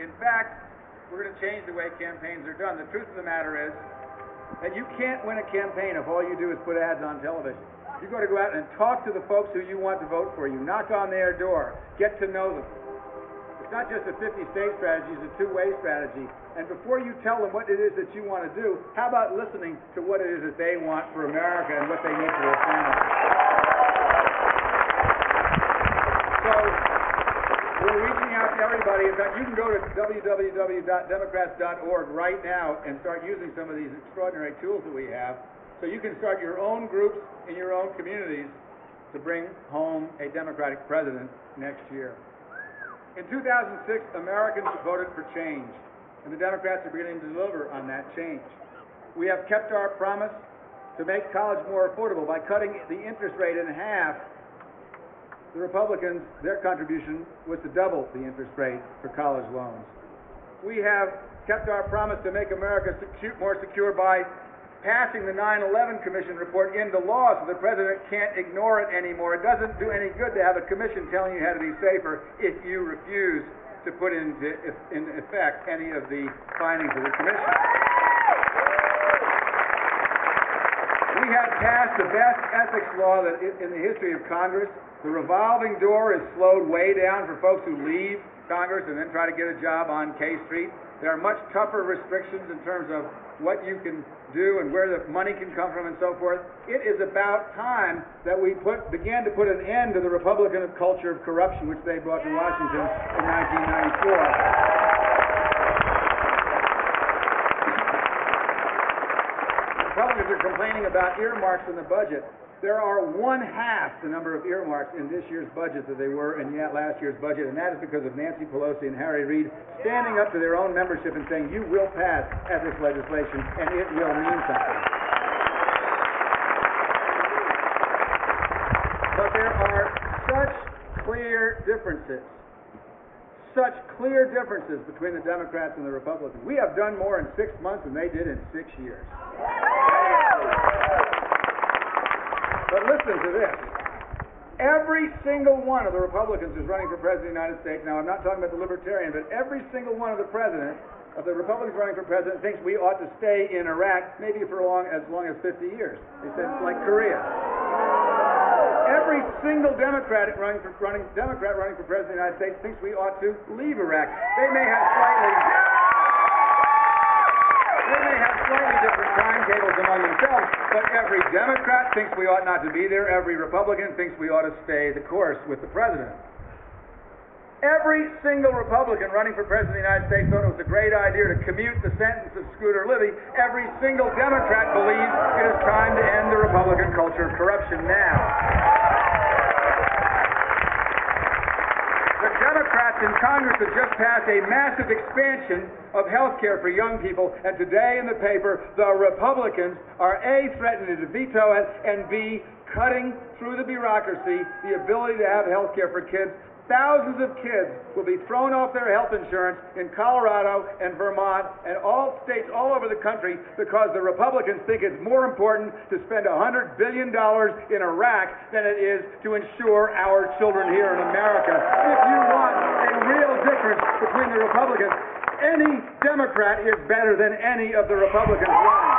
In fact, we're going to change the way campaigns are done. The truth of the matter is that you can't win a campaign if all you do is put ads on television. You've got to go out and talk to the folks who you want to vote for you. Knock on their door. Get to know them. It's not just a 50-state strategy, it's a two-way strategy. And before you tell them what it is that you want to do, how about listening to what it is that they want for America and what they need for their family? So, we're reaching out to everybody. In fact, you can go to www.democrats.org right now and start using some of these extraordinary tools that we have. So you can start your own groups in your own communities to bring home a Democratic president next year. In 2006, Americans voted for change, and the Democrats are beginning to deliver on that change. We have kept our promise to make college more affordable by cutting the interest rate in half. The Republicans, their contribution was to double the interest rate for college loans. We have kept our promise to make America more secure by passing the 9/11 Commission report into law so the president can't ignore it anymore. It doesn't do any good to have a commission telling you how to be safer if you refuse to put into effect any of the findings of the commission. We have passed the best ethics law that in the history of Congress. The revolving door is slowed way down for folks who leave Congress and then try to get a job on K Street. There are much tougher restrictions in terms of what you can do and where the money can come from and so forth. It is about time that we began to put an end to the Republican culture of corruption which they brought to Washington in 1994. Republicans are complaining about earmarks in the budget. There are 1/2 the number of earmarks in this year's budget that they were in last year's budget, and that is because of Nancy Pelosi and Harry Reid standing up to their own membership and saying, you will pass ethics legislation, and it will mean something. But there are such clear differences between the Democrats and the Republicans. We have done more in 6 months than they did in 6 years. But listen to this. Every single one of the Republicans who's running for president of the United States, now I'm not talking about the Libertarian, but every single one of the Republicans running for president thinks we ought to stay in Iraq maybe for as long as 50 years. They said it's like Korea. Every single Democrat running for president of the United States thinks we ought to leave Iraq. They may have slightly different timetables among themselves, but every Democrat thinks we ought not to be there. Every Republican thinks we ought to stay the course with the president. Every single Republican running for president of the United States thought it was a great idea to commute the sentence of Scooter Libby. Every single Democrat believes it is time to end the Republican culture of corruption now. The Democrats in Congress have just passed a massive expansion of health care for young people, and today in the paper, the Republicans are A, threatening to veto it, and B, cutting through the bureaucracy the ability to have health care for kids. Thousands of kids will be thrown off their health insurance in Colorado and Vermont and all states all over the country because the Republicans think it's more important to spend $100 billion in Iraq than it is to insure our children here in America. If you want a real difference between the Republicans, any Democrat is better than any of the Republicans running.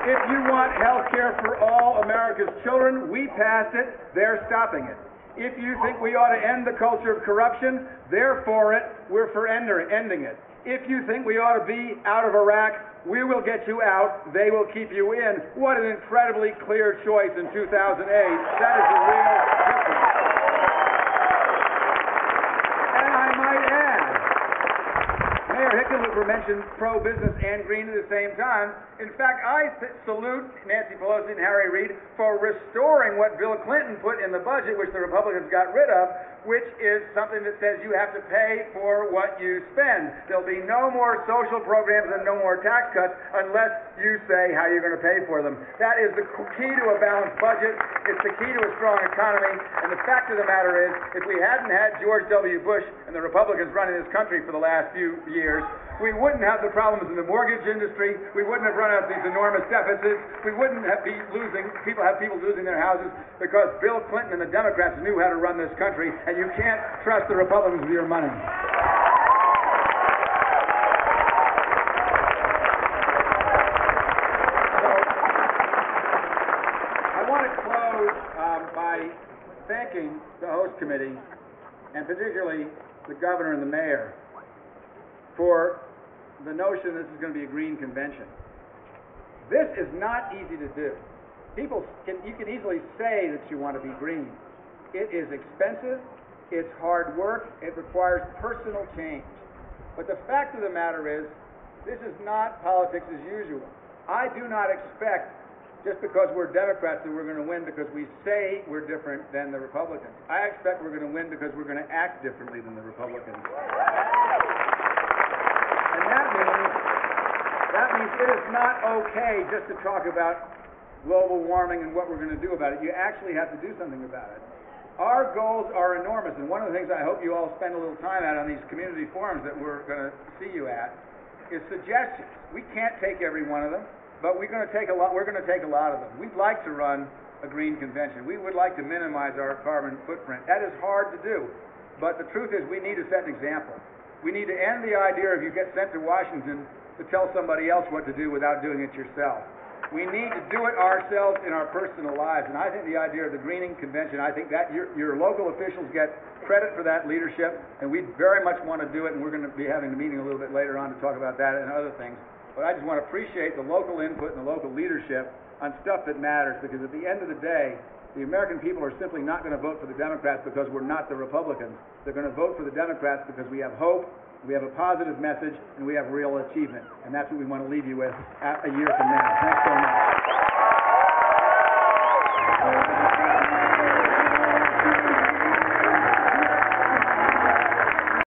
If you want health care for all America's children, we passed it, they're stopping it. If you think we ought to end the culture of corruption, they're for it, we're for ending it. If you think we ought to be out of Iraq, we will get you out, they will keep you in. What an incredibly clear choice in 2008. That is the real difference. And I might add, Mayor Hickenlooper mentioned pro-business and green at the same time. In fact, I salute Nancy Pelosi and Harry Reid for restoring what Bill Clinton put in the budget, which the Republicans got rid of, which is something that says you have to pay for what you spend. There'll be no more social programs and no more tax cuts unless you say how you're going to pay for them. That is the key to a balanced budget. It's the key to a strong economy. And the fact of the matter is, if we hadn't had George W. Bush and the Republicans running this country for the last few years, we wouldn't have the problems in the mortgage industry, we wouldn't have run out these enormous deficits, we wouldn't have people losing their houses, because Bill Clinton and the Democrats knew how to run this country, and you can't trust the Republicans with your money. By thanking the host committee, and particularly the governor and the mayor, for the notion this is going to be a green convention. This is not easy to do. You can easily say that you want to be green. It is expensive, it's hard work, it requires personal change. But the fact of the matter is, this is not politics as usual. I do not expect, just because we're Democrats, that we're going to win because we say we're different than the Republicans. I expect we're going to win because we're going to act differently than the Republicans. And that means it is not okay just to talk about global warming and what we're going to do about it. You actually have to do something about it. Our goals are enormous, and one of the things I hope you all spend a little time at on these community forums that we're going to see you at is suggestions. We can't take every one of them, but we're going to take a lot of them. We'd like to run a green convention. We would like to minimize our carbon footprint. That is hard to do, but the truth is we need to set an example. We need to end the idea of you get sent to Washington to tell somebody else what to do without doing it yourself. We need to do it ourselves in our personal lives, and I think the idea of the greening convention, I think that your local officials get credit for that leadership, and we very much want to do it, and we're going to be having a meeting a little bit later on to talk about that and other things. But I just want to appreciate the local input and the local leadership on stuff that matters, because at the end of the day, the American people are simply not going to vote for the Democrats because we're not the Republicans. They're going to vote for the Democrats because we have hope, we have a positive message, and we have real achievement. And that's what we want to leave you with a year from now. Thanks so much.